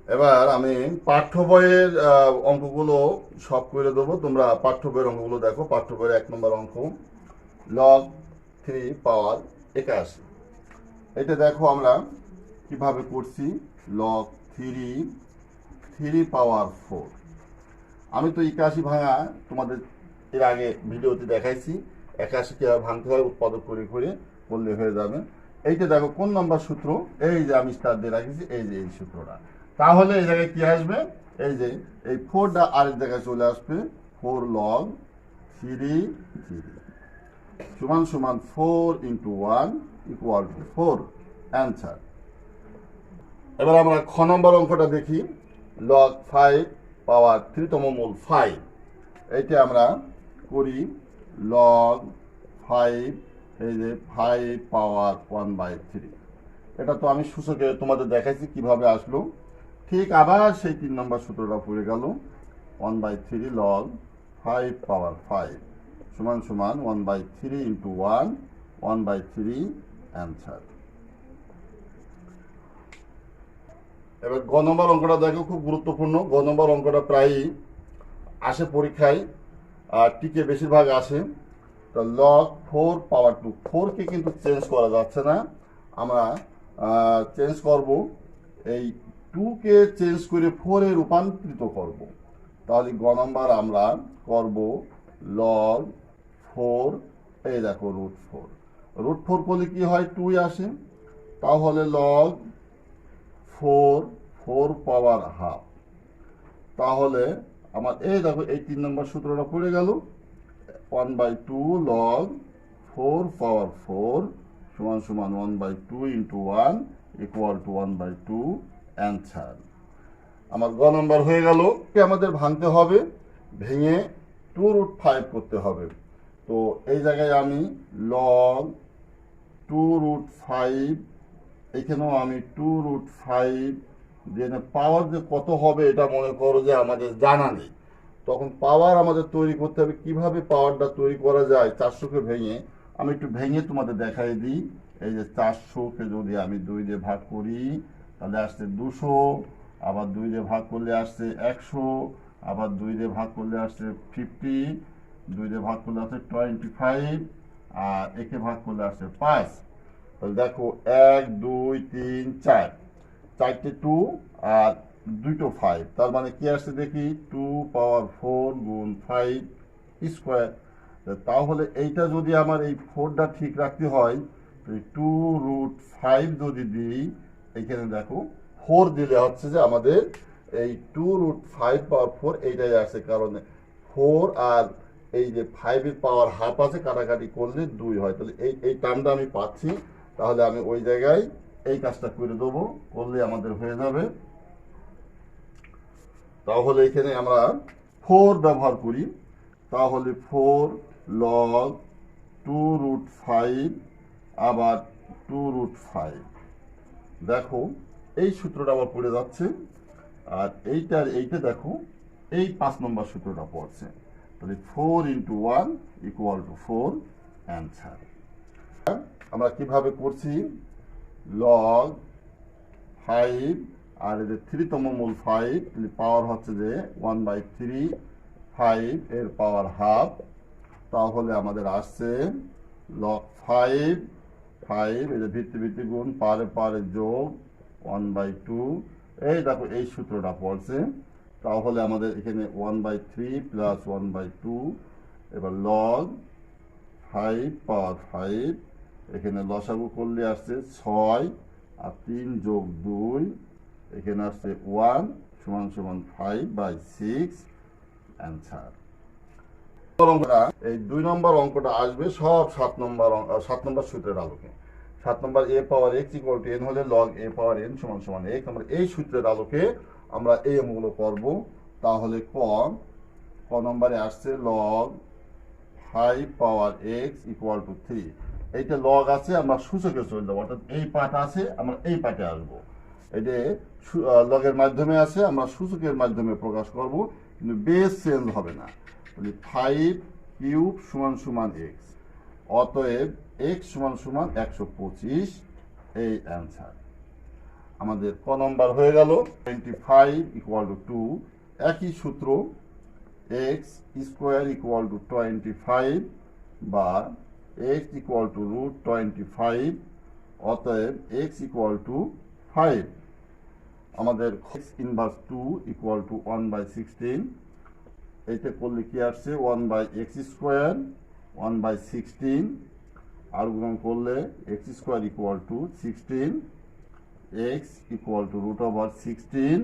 এবার আমি পাঠ্য বইয়ের অঙ্কগুলো সব করে দেবো। তোমরা পাঠ্য বইয়ের অঙ্কগুলো দেখো। পাঠ্য বইয়ের 1 নম্বর অঙ্ক লগ 3 পাওয়ার 81। এটা দেখো আমরা কিভাবে করছি। লগ 3 পাওয়ার 4। আমি তো 81 ভাঙা তোমাদের এর আগে ভিডিওতে দেখাইছি। 81 কিভাবে ভাঙতে হয় উৎপাদক করে করে করলে হয়ে যাবে। এইটা দেখো কোন নম্বর সূত্র। এই যে আমি স্টার দিয়ে রাখেছি, এই যে এই সূত্রটা। তাহলে এই জায়গায় কি আসবে? এই যে এই 4টা আরেক জায়গায় চলে আসবে। 4 log 3 সমান সমান 4 × 1 = 4 অ্যান্সার। এবার আমরা খ নম্বর অঙ্কটা দেখি। লগ 5 পাওয়ার 3তম মূল 5। এইটা আমরা করি। লগ 5, এই যে 5 পাওয়ার 1/3। এটা তো আমি সূচকে তোমাদের দেখাইছি কিভাবে আসলো। ঠিক আবার সেই 3 নম্বর সূত্রটা পড়ে গেল। 1/3 লগ 5 পাওয়ার 5 সমান সমান 1/3 × 1 1/3 অ্যান্সার। এবার গ নম্বর অঙ্কটা দেখো, খুব গুরুত্বপূর্ণ। গ নম্বর অঙ্কটা প্রায়ই আসে পরীক্ষায়, আর টিকে বেশিরভাগ আসে। তো লগ 4 পাওয়ার 2, 4কে কিন্তু চেঞ্জ করা যাচ্ছে না। আমরা চেঞ্জ করব, এই 2কে চেঞ্জ করে 4-এ রূপান্তরিত করব। তাহলে গ নম্বর আমরা করব লগ 4, এই দেখো √4। √4 করলে কি হয়? 2 আসে। তাহলে লগ 4 4 পাওয়ার 1/2। তাহলে আমার এই দেখো এই 3 নম্বর সূত্রটা পড়ে গেল। 1/2 লগ 4 পাওয়ার 4 সমান সমান 1/2 × 1 = 1/2 অ্যান্সার। আমার গ নম্বর হয়ে গেল। আমাদের ভাঙতে হবে, ভেঙে 2√5 করতে হবে। তো এই জায়গায় আমি লগ 2√5, এখানেও আমি 2√5 দিয়ে পাওয়ার যে কত হবে এটা মনে করো যে আমাদের জানা নেই। তখন পাওয়ার আমাদের তৈরি করতে হবে। কিভাবে পাওয়ারটা তৈরি করা যায়? 400কে ভেঙে, আমি একটু ভেঙে তোমাদের দেখাই দিই। এই যে 400কে যদি আমি 2 দিয়ে ভাগ করি তাহলে আসছে 200, আবার 2 দিয়ে ভাগ করলে আসছে 100, আবার 2 দিয়ে ভাগ করলে আসছে 50, 2 দিয়ে ভাগ করলে আসছে 25, আর একে ভাগ করলে আসছে 5। তাহলে দেখো 1 2 3 4, 4টে 2 আর 2টো 5। তার মানে কি আসছে দেখি, 2 পাওয়ার 4 গুণ 5 স্কোয়ার। তাহলে এইটা যদি আমার এই 4টা ঠিক রাখতে হয়, তো 2√5 যদি দিই, এইখানে দেখো 4 দিলে হচ্ছে যে আমাদের এই 2√5 পাওয়ার 4 এইটাই আসছে। কারণে 4 আর এই যে 5-এর পাওয়ার হাফ আছে, কাটাকাটি করলে 2 হয়। তাহলে এই এই টার্মটা আমি পাচ্ছি। তাহলে আমি ওই জায়গায় এই কাজটা করে দেবো, করলে আমাদের হয়ে যাবে। তাহলে এখানে আমরা 4 ব্যবহার করি। তাহলে 4 লগ 2√5 আবার 2√5। দেখো এই সূত্রটা আবার পড়ে যাচ্ছে। আর এইটা দেখো এই 5 নম্বর সূত্রটা পড়ছে। তাহলে 4 × 1 = 4 অ্যান্সার। আমরা কিভাবে করছি? লগ 5 আর এই যে 3তম মূল 5, পাওয়ার হচ্ছে যে 1/3, 5 এর পাওয়ার হাফ। তাহলে আমাদের আসছে লগ 5 5, এই যে ভিত্তি ভিত্তি গুণ, পারে পারে যোগ 1/2। এই দেখো এই সূত্রটা পড়ছে। তাহলে আমাদের এখানে 1/3 প্লাস 1/2। এবার লগ 5 পাওয়ার 5, এখানে লসাগু করলে আসছে 6, আর 3 যোগ 2, এখানে আসছে 1 সমান সমান 5/6 অ্যান্সার। এই 2 নম্বর অঙ্কটা আসবে সব 7 নম্বর সূত্রের আলোকে। 7 নম্বর a⁴x = n হলে লগ a⁴n সমান সমান x। আমরা এই সূত্রের আলোকে আমরা এই অঙ্কগুলো করব। তাহলে ক নম্বরে আসছে লগ 5 পাওয়ার x = 3। এইটা লগ আছে, আমরা সূচকে চলে যাবো, অর্থাৎ এই পাঠ আছে, আমরা এই পাঠে আসবো। এটা লগের মাধ্যমে আছে, আমরা সূচকের মাধ্যমে প্রকাশ করব, কিন্তু বেস চেঞ্জ হবে না। 5³ সমান সমান x। অতএব x সমান সমান 125, এই অ্যান্সার। আমাদের ক নম্বর হয়ে গেল 25 ইকুয়াল টু 2। একই সূত্র এক্স স্কোয়ার ইকুয়াল টু 25 বা এক্স ইকুয়াল টু রুট 25, অতএব এক্স ইকুয়াল টু 5। আমাদের এক্স ইনভার্স 2 ইকুয়াল টু 1/16। এইটা করলে কি আসছে 1/x স্কোয়ার 1/16, আর গুণন করলে x square equal to 16, x equal to root over 16,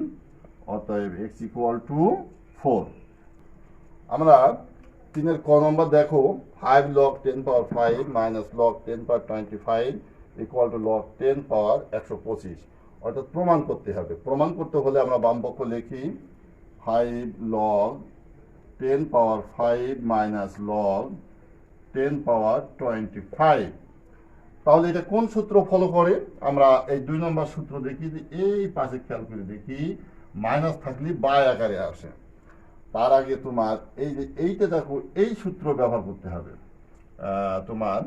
অতএব এক্স ইকুয়াল টু 4। আমরা 3 ক নম্বর দেখো 5 log 10 power 5 minus log 10 power 25 equal to log 10 পাওয়ার 125, অর্থাৎ প্রমাণ করতে হবে। প্রমাণ করতে হলে আমরা বাম পক্ষ লিখি 5 log 10 পাওয়ার 5 মাইনাস log 10 পাওয়ার 25। তাহলে এটা কোন সূত্র ফলো করে? আমরা এই 2 নম্বর সূত্র দেখি যে এই পাশে খেয়াল করে দেখি মাইনাস থাকলে বাই আকারে আসে। তার আগে তোমার এই যে এইটা দেখো, এই সূত্র ব্যবহার করতে হবে। তোমার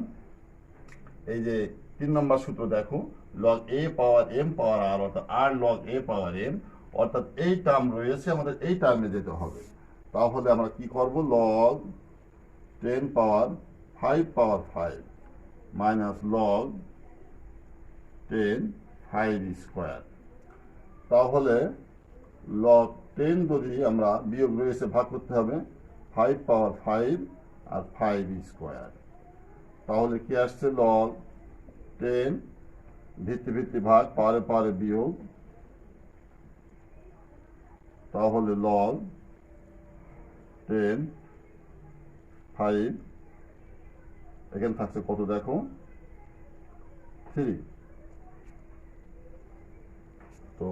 এই যে 3 নম্বর সূত্র দেখো log a power m power r, অর্থাৎ r log a power m, অর্থাৎ এই টার্ম রয়েছে, আমাদের এই টার্মে যেতে হবে। তাহলে আমরা কি করব, log 10 পাওয়ার 5 পাওয়ার 5 মাইনাস log 10 5 স্কোয়ার। তাহলে log 10 যদি আমরা বিয়োগ রয়েছে ভাগ করতে হবে 5 পাওয়ার 5 আর 5 স্কোয়ার। তাহলে কি আসছে log 10 ভিত্তি ভিত্তি ভাগ পাওয়ারে পাওয়ারে বিয়োগ, তাহলে log 10 5, এখানে থাকছে কত দেখো 3। তো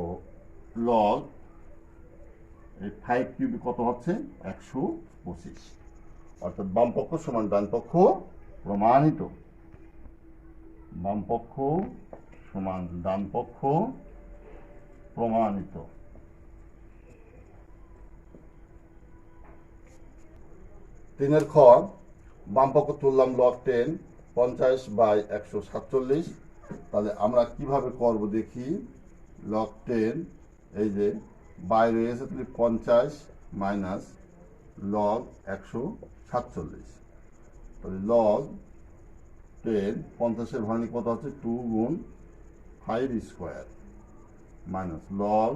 log এই 5 কিউব কত হচ্ছে 125, অর্থাৎ বাম পক্ষ সমান ডান পক্ষ প্রমাণিত। বাম পক্ষ সমান ডান পক্ষ প্রমাণিত। 3 খ বাম পক্ষ তুললাম log 10 50/147। তাহলে আমরা কিভাবে করব দেখি। log 10 এই যে বাইরে রয়েছে 50 মাইনাস log 147, তাহলে log 10 50-এর ভাঙনি কত হচ্ছে 2 গুণ 5 স্কোয়ার মাইনাস log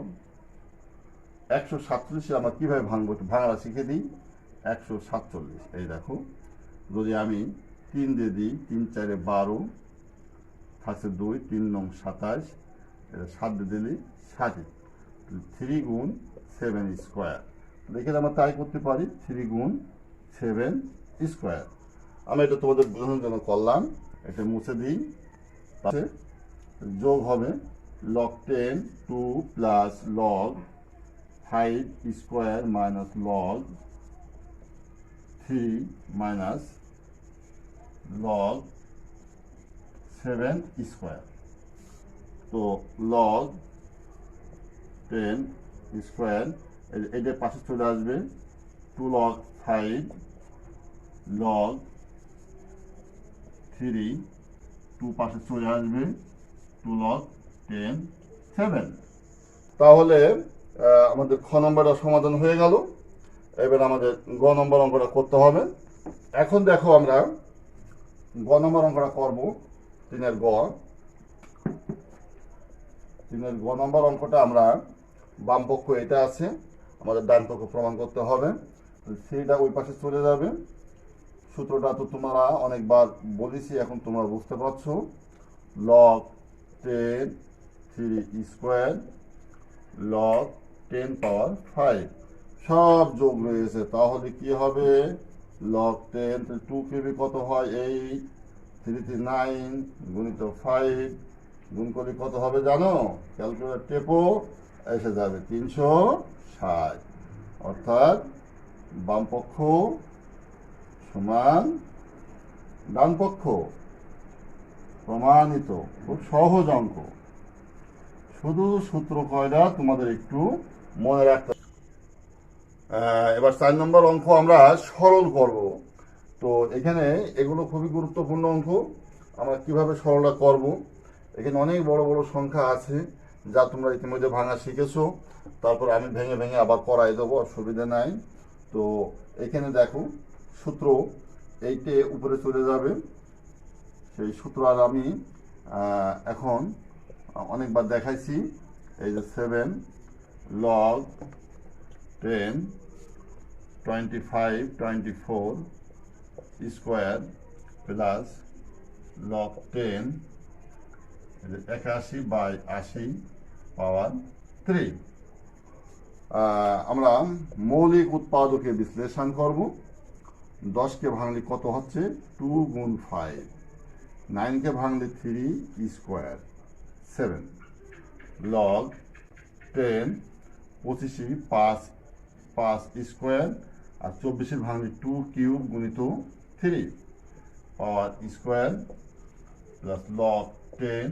147। আমরা কিভাবে ভাঙবো, ভাঙাটা শিখে দিই। 147 এই দেখো, যদি আমি 3 দিয়ে দিই 3 4 12 থাকছে 2, 3 9 27, এটা 7 দিয়ে দিলে 60, 3 গুণ 7 স্কোয়ার। এখানে আমরা তাই করতে পারি 3 গুণ 7 স্কোয়ার। আমি এটা তোমাদের বোঝানোর জন্য করলাম, এটা মুছে দিই। যোগ হবে log 10 2 plus log 5 square minus log 3 minus log 7 square. তো log 10 স্কোয়ার এটা পাশে চলে আসবে 2 log 5 log 3, 2 পাশে চলে আসবে 2 log 10 7। তাহলে আমাদের খ নম্বরটা সমাধান হয়ে গেল। এবার আমাদের গ নম্বর অঙ্কটা করতে হবে। এখন দেখো আমরা গ নম্বর অঙ্কটা করব। 3 গ নম্বর অঙ্কটা আমরা বাম পক্ষ এটা আছে, আমাদের ডান পক্ষ প্রমাণ করতে হবে। সেটা ওই পাশে চলে যাবে। সূত্রটা তো তোমরা অনেকবার বলেছি, এখন তোমরা বুঝতে পারছো। log 10 3 স্কোয়ার log 10 পাওয়ার 5 সব যোগ রয়েছে। তাহলে কি হবে log 10 2 কিউবে কত হয় 8, 3 3 9 গুণিত 5 গুণ করলে কত হবে জানো? ক্যালকুলেটর টেপো, এসে যাবে 360। অর্থাৎ বাম পক্ষ সমান ডান পক্ষ প্রমাণিত। খুব সহজ অঙ্ক, শুধু সূত্র কয়টা তোমাদের একটু মনে রাখতে। এবার 4 নম্বর অঙ্ক আমরা সরল করব। তো এখানে এগুলো খুবই গুরুত্বপূর্ণ অঙ্ক। আমরা কিভাবে সরলটা করব, এখানে অনেক বড় বড় সংখ্যা আছে, যা তোমরা ইতিমধ্যে ভাঙা শিখেছো। তারপর আমি ভেঙে ভেঙে আবার করাই দেবো, অসুবিধা নাই। তো এখানে দেখো সূত্র এইটে উপরে চলে যাবে, সেই সূত্র আর আমি এখন অনেকবার দেখাইছি। এই যে 7 log 10 25 24 স্কোয়ার প্লাস log 10 81/80 পাওয়ার 3। আমরা মৌলিক উৎপাদকে বিশ্লেষণ করব। 10কে ভাঙলে কত হচ্ছে 2 গুণ 5, 9কে ভাঙলে 3 স্কোয়ার 7 log 10 25 5 স্কোয়ার আর 24 ভাঙলে 2 কিউব গুণিত 3 পাওয়ার স্কোয়ার প্লাস log 10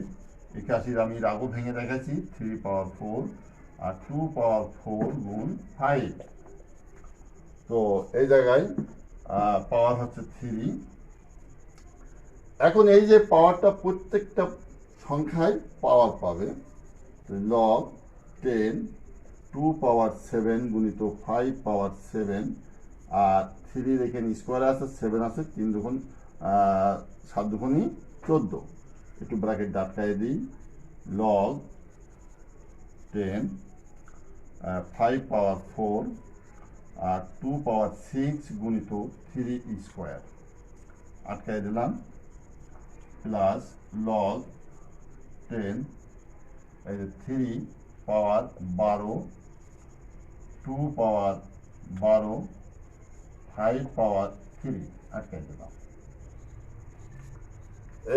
81 আমি আগেও ভেঙে দেখাচ্ছি 3 পাওয়ার 4 আর 2 পাওয়ার 4 গুণ 5। তো এই জায়গায় পাওয়ার হচ্ছে 3। এখন এই যে পাওয়ারটা প্রত্যেকটা সংখ্যায় পাওয়ার পাবে, log 10 2 পাওয়ার 7 গুণিত 5 পাওয়ার 7 আর 3 এখানে স্কোয়ার আছে, 7 আছে, 3 দুগুণ 7 দুগুণই 14, একটু ব্র্যাকেট ডাটকায় দিই। log 10 5 পাওয়ার 4 আর 2 পাওয়ার 6 গুণিত 3 স্কোয়ার আটকায় দিলাম প্লাস log 10 এই যে 3 পাওয়ার 12 2 পাওয়ার 12 5 পাওয়ার 3 আটকায় দিলাম।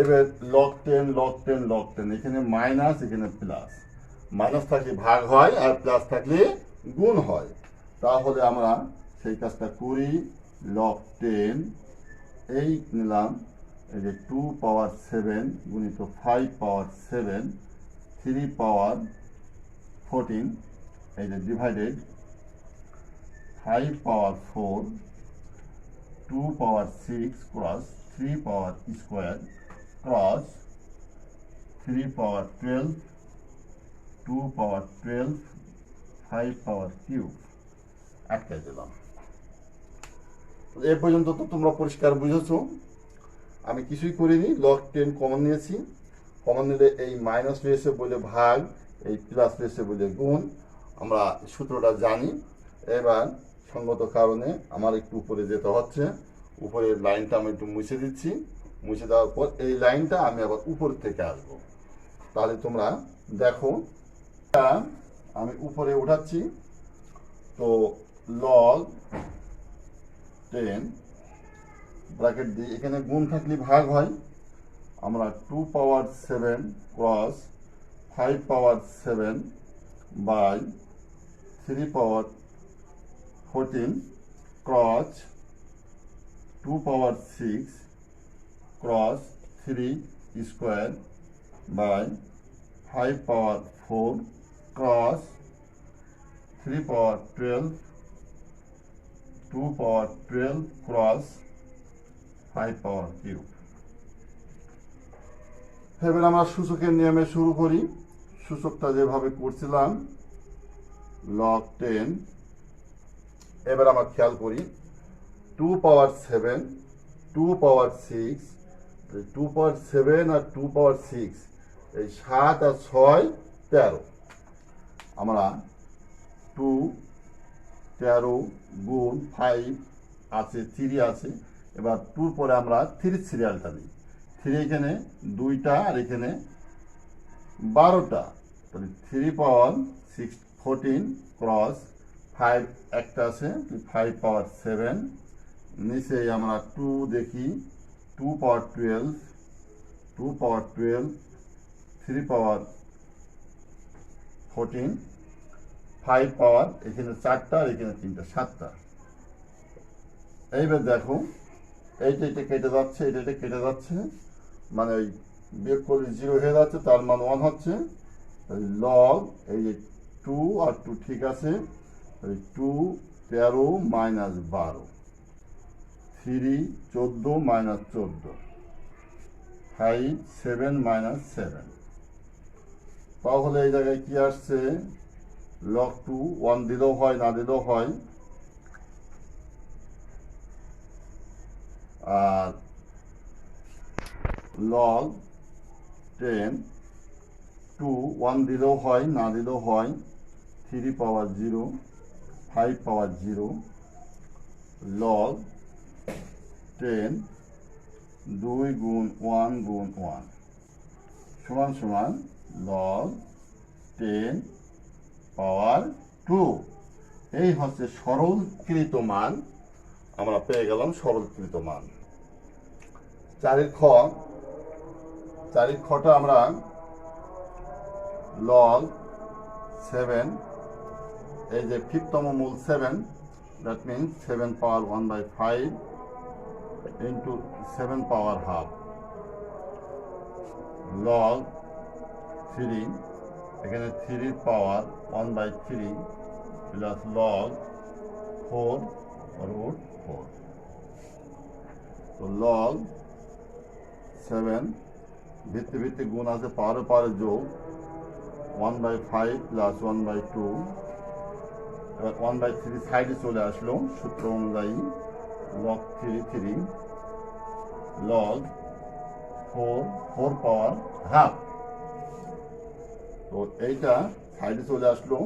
এবার log 10 log 10 log 10 এখানে মাইনাস এখানে প্লাস, মাইনাস থাকলে ভাগ হয় আর প্লাস থাকলে গুণ হয়। তাহলে আমরা সেই কাজটা করি। log 10 এই নিলাম এই যে 2 পাওয়ার 7 গুণিত 5 পাওয়ার 7 3 পাওয়ার 14 এই যে ডিভাইডেড 5 পাওয়ার 4 2 পাওয়ার 6 ক্রস 3 পাওয়ার square cross 3 power 12 2 power 12 5 power cube আটকে দিলাম। এ পর্যন্ত তো তোমরা পরিষ্কার বুঝেছো। আমি কিছুই করিনি, log 10 কমন নিয়েছি, কমন নিলে এই মাইনাস রয়েছে বলে ভাগ, এই প্লাস রয়েছে বলে গুণ, আমরা সূত্রটা জানি। এবার সঙ্গত কারণে আমার একটু উপরে যেতে হচ্ছে, উপরের লাইনটা আমি একটু মুছে দিচ্ছি। মুছে দেওয়ার পর এই লাইনটা আমি আবার উপর থেকে আসবো, তাহলে তোমরা দেখো। আমি উপরে উঠাচ্ছি, তো log 10 ব্র্যাকেট দিই, এখানে গুণ থাকলে ভাগ হয়। আমরা 2 power 7 cross 5 power 7 by 3 power 14 cross 2 power 6 cross 3 square by 5 power 4 cross 3 power 12 2 power 12 cross 5 power cube. এবার আমরা সূচকের নিয়মে শুরু করি। সূচকটা যেভাবে করছিলাম log 10, এবার আমরা খেয়াল করি 2 পাওয়ার 7 2 পাওয়ার 6 2 পাওয়ার 7 আর 2 পাওয়ার 6 এই 7 আর 6 13, আমরা 2 13 গুণ 5 আছে 3 আছে, এবার 2 পরে আমরা 3 সিরিয়ালটা নিই, 3 এখানে 2টা আর এখানে 12টা, তাহলে 3 পাওয়ার 6 14 ক্রস 5 একটা আছে 5 পাওয়ার 7, নিচে আমরা 2 দেখি 2 পাওয়ার 12 2 পাওয়ার 12 3 পাওয়ার 14 5 পাওয়ার এখানে 4টা আর এখানে 3টা 7টা। এইবার দেখো এইটা এটা কেটে যাচ্ছে, এটা কেটে যাচ্ছে, মানে ওই বিয়োগ করলে 0 হয়ে যাচ্ছে, তার মান 1 হচ্ছে। log এই যে 2 আর 2 ঠিক আছে, 2 13 মাইনাস 12 3 14 মাইনাস 14 5 7 মাইনাস 7 তাহলে এই জায়গায় কি আসছে, log 2 1 দিলেও হয় না দিলেও হয়, আর log 10 2 1 দিলেও হয় না দিলেও হয়, 3 পাওয়ার 0 5 পাওয়ার 0 log 10 2 গুণ 1 গুণ 1 সমান সমান log 10 পাওয়ার 2। এই হচ্ছে সরলীকৃত মান, আমরা পেয়ে গেলাম সরলীকৃত মান। চারের খটা আমরা log 7, এই যে 5তম মূল 7, that means 7 power 1/5 into 7 power half log 3, এখানে 3 পাওয়ার 1/3 প্লাস log 4 root 4। তো log 7 ভিত্তি ভিত্তি গুণ আছে, পাওয়ারে যোগ 1/5 প্লাস 1/2, এবার 1/3 সাইডে চলে আসলো সূত্র অনুযায়ী, log 3 log 4 পাওয়ার হাফ। তো এইটা সাইডে চলে আসলো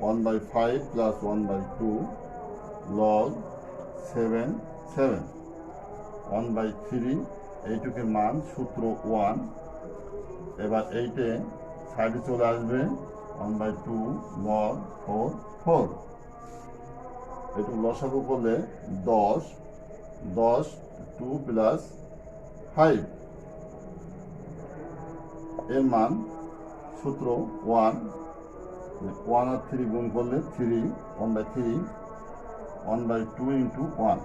1/5 প্লাস 1/2 log 7 1/3, এইটুকুর মান সূত্র 1। এবার এইটে সাইডে চলে আসবে 1/2 log 4 এইটুকু লসাগু করলে 10 2 প্লাস 5, এর মান সূত্র 1 আর 3 গুণ করলে 3 1/3 1/2 ইন্টু 1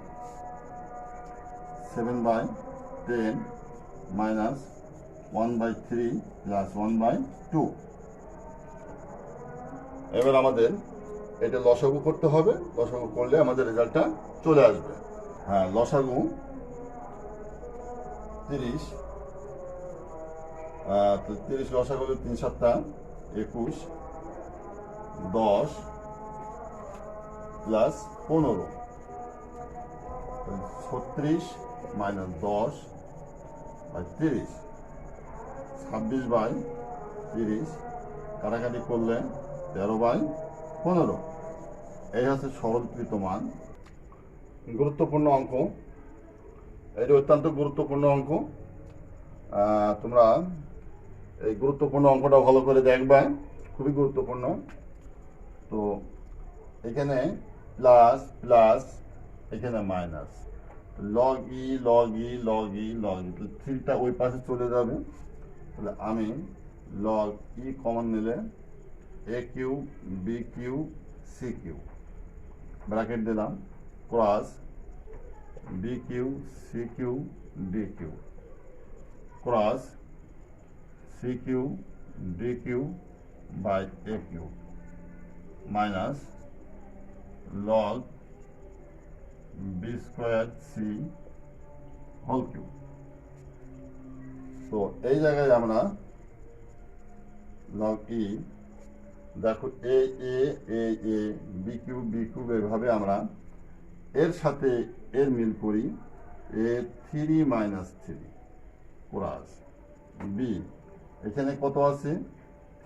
7/10 মাইনাস 1/3 প্লাস 1/2। এবার আমাদের এটা লসাগু করতে হবে, লসাগু করলে আমাদের রেজাল্টটা চলে আসবে। হ্যাঁ, লসাগু 30, তো 30 লসাগু 3 7 21 10 প্লাস 15 36 মাইনাস 10/30 26/30 কাটাকাটি করলে 13/15। এই হচ্ছে সরলীকৃত মান। গুরুত্বপূর্ণ অঙ্ক, এটি অত্যন্ত গুরুত্বপূর্ণ অঙ্ক। তোমরা এই গুরুত্বপূর্ণ অঙ্কটা ভালো করে দেখবা, খুবই গুরুত্বপূর্ণ। তো এখানে প্লাস প্লাস, এখানে মাইনাস, log e 3টা ওই পাশে চলে যাবে। তাহলে আমি log e কমন নিলে a cube b cube c cube bracket দিলাম, cross b cube c cube d cube cross c cube d cube by a cube minus log b square c whole cube. তো এই জায়গায় আমরা log e, দেখো a b cube এভাবে আমরা এর সাথে এর মিল করি, a 3 মাইনাস 3 ক্রস b, এখানে কত আছে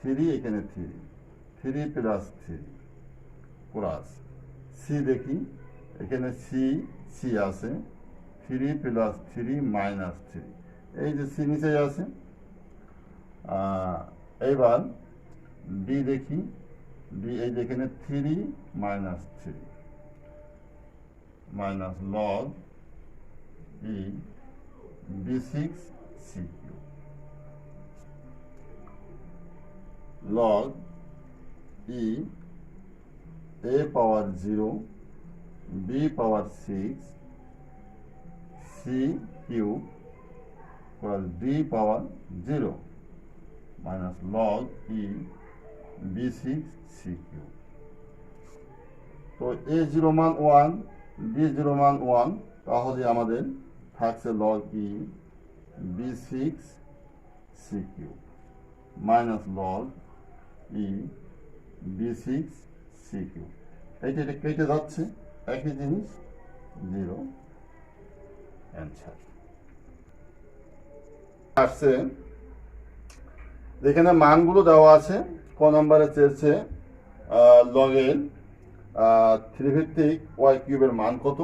3, এখানে 3 প্লাস 3 ক্রস c, দেখি এখানে c আছে 3 প্লাস 3 মাইনাস 3, এই যে c নিচে আছে। এইবার d দেখি, d এই যেখানে 3 minus 3 minus log e b6 c q log e a power 0 b power 6 c q plus d power 0 minus log e b6 c q. তো a0 মান 1, b0 মান 1, তাহলে আমাদের থাকছে log e b6 c q minus log e B6CQ। এটা কেটে যাচ্ছে, একই জিনিস, 0 অ্যান্সার আসছে। যেখানে মানগুলো দেওয়া আছে, ক নম্বরে চেয়েছে লগের 3 ভিত্তিক ওয়াই কিউবের মান কত,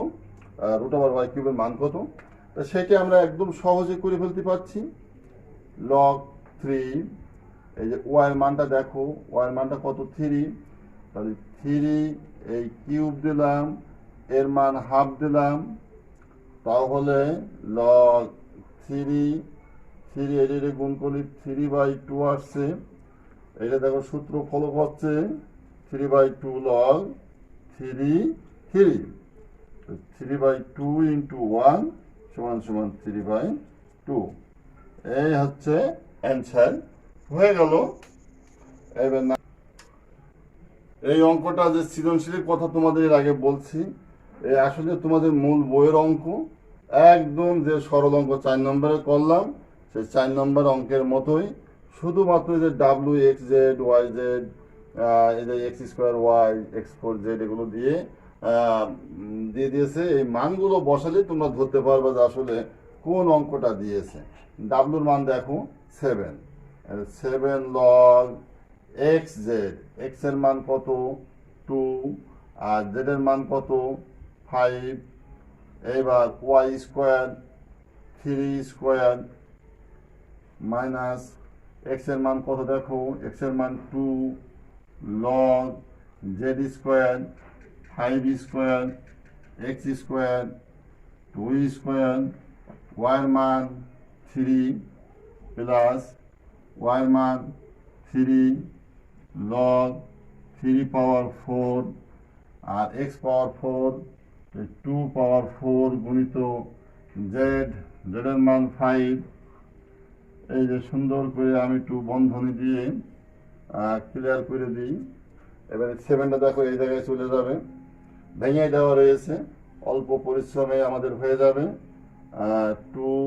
রুট ওভার ওয়াই কিউবের মান কত। তো সেটা আমরা একদম সহজে করে ফেলতে পারছি। লগ 3, এই যে ওয়াই এর মানটা দেখো, ওয়াই এর মানটা কত, 3, তাহলে 3 এই কিউব দিলাম, এর মান হাফ দিলাম, তাহলে লগ 3 এটা গুণ করলে 3/2 আসছে। এটা দেখো সূত্র ফলো করছে, 3/2 লগ 3/2 ইন্টু 1 সমান সমান 3/2। এই হচ্ছে অ্যান্সার হয়ে গেল। এবার না, এই অঙ্কটা যে সৃজনশীলের কথা তোমাদের এর আগে বলছি, এই আসলে তোমাদের মূল বইয়ের অঙ্ক, একদম যে সরল অঙ্ক 4 নম্বরে করলাম, সেই 4 নম্বর অঙ্কের মতোই, শুধুমাত্র যে WXZ YZ, এই যে X2Y X4Z এগুলো দিয়ে দিয়েছে। এই মানগুলো বসালে তোমরা ধরতে পারবে যে আসলে কোন অঙ্কটা দিয়েছে। ডাব্লুর মান দেখো 7 লগ XZ, X এর মান কত 2, আর Z এর মান কত 5। এবার Y square 3 square minus X এর মান কত দেখো, X এর মান 2 log Z square 5 square X square 2 square, Y এর মান 3 প্লাস Y এর মান 3 লগ 3 পাওয়ার 4 আর X পাওয়ার 4, 2 পাওয়ার 4 গুণিত Z এর মান 5। এই যে সুন্দর করে আমি একটু বন্ধনী দিয়ে ক্লিয়ার করে দিই। এবারে 7টা দেখো এই জায়গায় চলে যাবে, ভেঙে দেওয়া রয়েছে, অল্প পরিশ্রমে আমাদের হয়ে যাবে। 2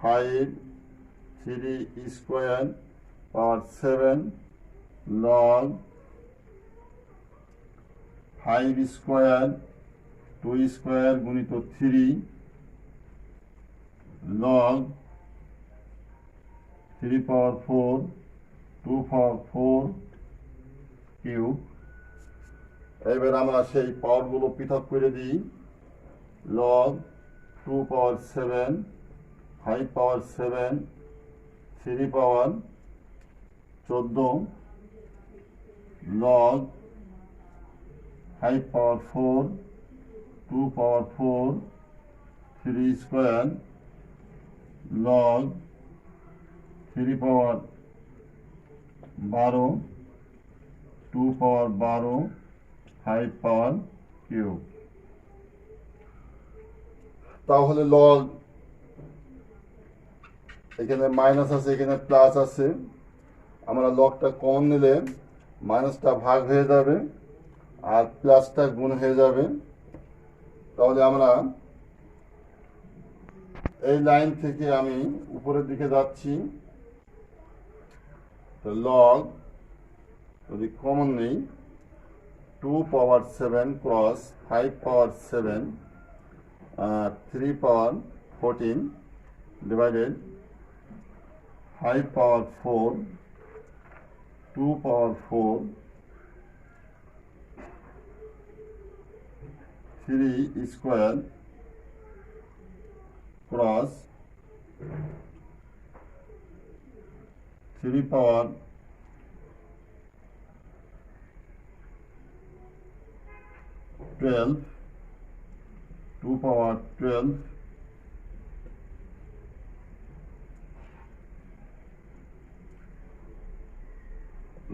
5 3 স্কোয়ার পাওয়ার 7 লগ 5 স্কোয়ার 2 স্কোয়ার গুণিত 3 লগ 3 পাওয়ার 4 2 পাওয়ার 4 কিউব। এবার আমরা সেই পাওয়ারগুলো পৃথক করে দিই। Log 2 power 7 5 power 7 3 power 14 log 5 power 4 2 পাওয়ার 4 3 square log 3 power 12 2 power 12 5 power cube. তাহলে লগ, এখানে মাইনাস আছে, এখানে প্লাস আছে, আমরা লগটা কমন নিলে মাইনাসটা ভাগ হয়ে যাবে আর প্লাসটা গুণ হয়ে যাবে। তাহলে আমরা এই লাইন থেকে আমি উপরের দিকে যাচ্ছি, তো লগ যদি কমন নেই 2 power 7 cross 5 power 7 3 power 14 divided 5 power 4 2 পাওয়ার 4 3 square cross 3 power 12 2 power 12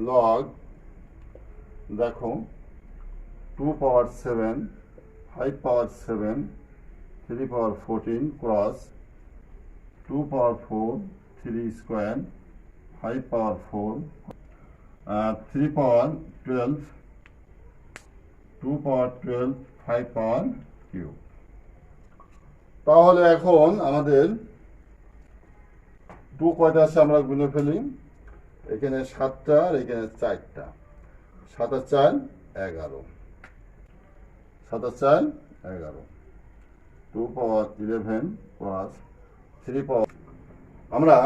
log দেখো 2 পাওয়ার 7 5 পাওয়ার 7 3 পাওয়ার 14 ক্রস 2 পাওয়ার 4 3 square 5 power 4 3 power 12 2 power 12 5 power cube. তাহলে এখন আমাদের 2 কয়টা আছে আমরা গুনে ফেলি। এখানে 7টা আর এখানে 4টা, 7 আর 4 11, 7 আর 4 11, 2 পাওয়ার 11 প্লাস 3 পাওয়ার। আমরা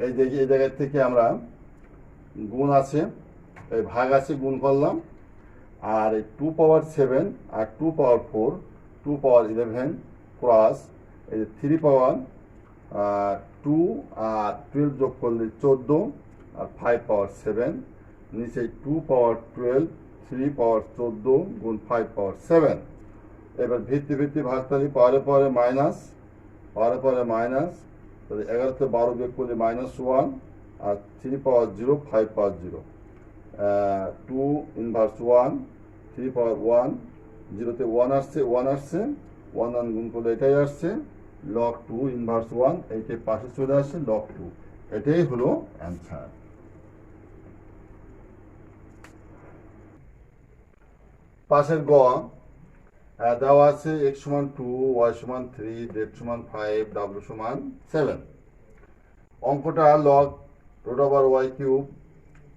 এই জায়গা থেকে আমরা গুণ আছে, এই ভাগ আছে, গুণ করলাম। আর এই 2 পাওয়ার 7 আর 2 পাওয়ার 4, 2 পাওয়ার 11 ক্রস এই যে 3 পাওয়ার 2 আর 12 যোগ করলে 14 আর 5 পাওয়ার 7, নিচে 2 পাওয়ার 12, 3 পাওয়ার 14 গুণ 5 পাওয়ার 7। এবার ভিত্তি ভাগতালি পাওয়ারে মাইনাস, পাওয়ারে মাইনাস, তাহলে 11 থেকে 12 বিয়োগ করলে -1 আর 3 পাওয়ার 0, 5 পাওয়ার 0, 2 ইনভার্স 1, 3 পাওয়ার 1, 0তে 1 আসছে, 1 গুণ করলে এটাই আসছে, log 2 ইনভার্স 1, এইটাই পাশে চলে আসছে log 2। এটাই হলো অ্যান্সার। পাশের গ দেওয়া আছে x সমান 2, y সমান 3, z সমান 5, w সমান 7। অঙ্কটা log root over y cube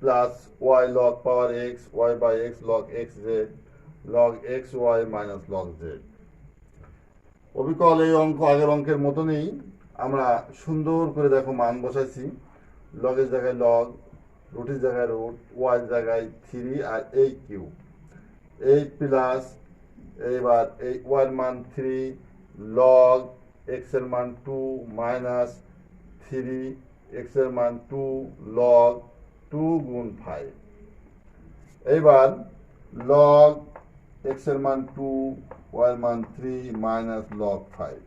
plus y log power x, y by x log x z, log x y minus log z। অবিকল এই অঙ্ক আগের অঙ্কের মতনই আমরা সুন্দর করে দেখো মান বসাইছি, লগের জায়গায় লগ, রুটের জায়গায় রুট, ওয়াই জায়গায় 3 আর 8 কিউব, 8 প্লাস এইবার এই ওয়াই মান 3 লগ এক্স এর মান 2 মাইনাস 3 এক্স এর মান 2 লগ 2 গুণ 5। এইবার লগ এক্স এর মান 2 ওয়াই মান 3 মাইনাস লগ 5।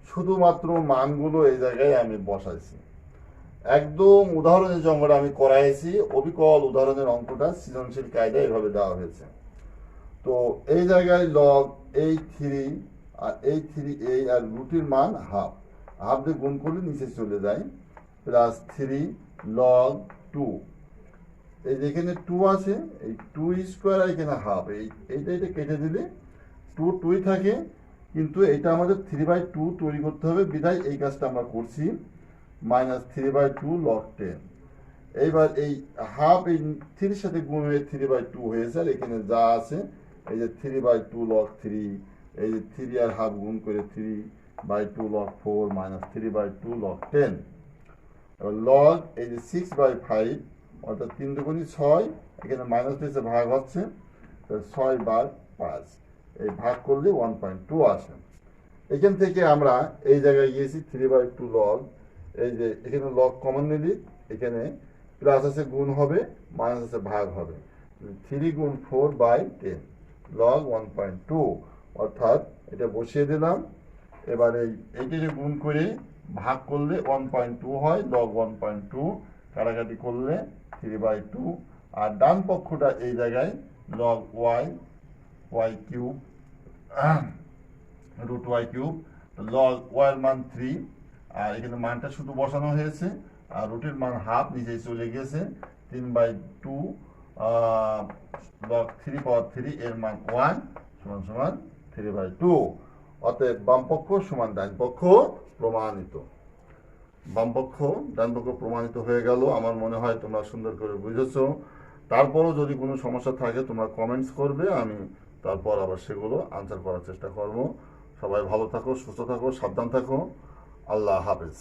শুধুমাত্র মানগুলো এই জায়গায় আমি বসাইছি, একদম উদাহরণের যে অঙ্কটা আমি করাইছি, অবিকল উদাহরণের অঙ্কটা সৃজনশীল কায়দায় এভাবে দেওয়া হয়েছে। তো এই জায়গায় লগ এই 3 আর এই 3 এই আর রুটের মান হাফ, হাফ দিয়ে গুণ করলে নিচে চলে যায়, প্লাস 3 লগ 2। এই যেখানে 2 আছে, এই 2 স্কোয়ার আর এখানে হাফ, এইটা কেটে দিলে 2 থাকে, কিন্তু এটা আমাদের 3/2 তৈরি করতে হবে, বিধায় এই কাজটা আমরা করছি, মাইনাস 3/2 লগ 10। এইবার এই হাফ এই 3 এর সাথে গুণ হয়ে 3/2 হয়েছে, আর এখানে যা আছে এই যে 3/2 লগ 3, এই যে 3 আর হাফ গুণ করে 3/2 লগ 4 মাইনাস 3/2 লগ 10। এবার লগ এই যে 6/5, অর্থাৎ 3 দুগুণী 6, এখানে মাইনাস দিয়েছে, ভাগ হচ্ছে 6/5, এই ভাগ করলে 1.2 আসে। এখান থেকে আমরা এই জায়গায় গিয়েছি 3/2 লগ, এই যে এখানে লগ কমন নিলি, এখানে প্লাস আছে গুণ হবে, মাইনাস আছে ভাগ হবে, 3 গুণ 4/10 লগ 1.2, অর্থাৎ এটা বসিয়ে দিলাম। এবার এইটা যে গুণ করে ভাগ করলে 1.2 হয়, লগ 1.2, কাটাকাটি করলে 3/2, আর ডান পক্ষটা এই জায়গায় log y cube root y cube, log y এর মান 3, আর এখানে মানটা শুধু বসানো হয়েছে, আর রুটের মান হাফ নিচেই চলে গেছে, 3/2 লগ 3 পাওয়ার 3 এর মান 1 সমান 3/2। অতএব বাম পক্ষ সমান ডান পক্ষ প্রমাণিত। বাম পক্ষ ডান পক্ষ প্রমাণিত হয়ে গেল। আমার মনে হয় তোমরা সুন্দর করে বুঝেছো। তারপরও যদি কোনো সমস্যা থাকে তোমরা কমেন্টস করবে, আমি তারপর আবার সেগুলো আনসার করার চেষ্টা করব। সবাই ভালো থাকো, সুস্থ থাকো, সাবধান থাকো। আল্লাহ হাফেজ।